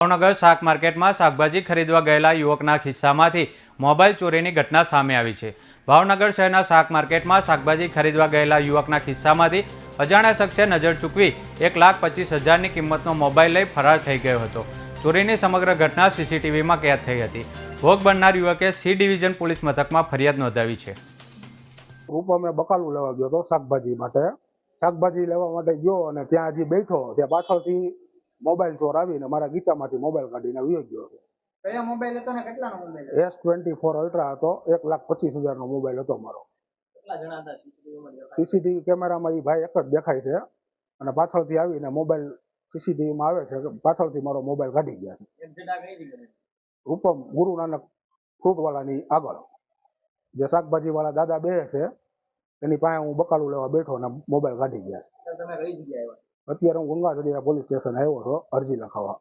ભાવનગર શાક માર્કેટમાં શાકભાજી ખરીદવા ગયેલા યુવકના ખિસ્સામાંથી મોબાઈલ ચોરીની ઘટના સામે આવી છે। ભાવનગર શહેરના શાક માર્કેટમાં શાકભાજી ખરીદવા ગયેલા યુવકના ખિસ્સામાંથી અજાણ્યા શખ્સે નજર ચૂકવી 1,25,000ની કિંમતનો મોબાઈલ લઈ ફરાર થઈ ગયો હતો। ચોરીની સમગ્ર ઘટના સીસીટીવીમાં કેદ થઈ હતી। ભોગ બનનાર યુવકે સી ડિવિઝન પોલીસ મથકમાં ફરિયાદ નોંધાવી છે। રૂપમે બકાલું લેવા ગયો હતો શાકભાજી માટે। શાકભાજી લેવા માટે ગયો અને ત્યાં હજી બેઠો ત્યાં પાછળથી મોબાઈલ ચોર આવીને મારા ગીચામાંથી મોબાઈલ કાઢીને વયો ગયો છે। કયો મોબાઈલ હતો ને કેટલાનો મોબાઈલ હતો? S24 અલ્ટ્રા હતો। 1,25,000નો મોબાઈલ હતો મારો। કેટલા જણા હતા સીસીટીવી કેમેરામાં એ ભાઈ એક જ દેખાય છે અને પાછળથી આવીને મોબાઈલ સીસીટીવીમાં આવે છે કે પાછળથી મારો મોબાઈલ કાઢી ગયા છે। એક્ઝેક્ટ આ કઈ જગ્યાએ? રૂપમ ગુરુ નાનક ફ્રૂટવાળાની આગળ જે શાકભાજી વાળા દાદા બે છે એની પાસે હું બકાલું લેવા બેઠો અને મોબાઈલ કાઢી ગયા છે। તમે કઈ જગ્યાએ આવ્યા? અત્યારે હું ગંગાધરિયા પોલીસ સ્ટેશન આવ્યો છું અરજી લખાવવા।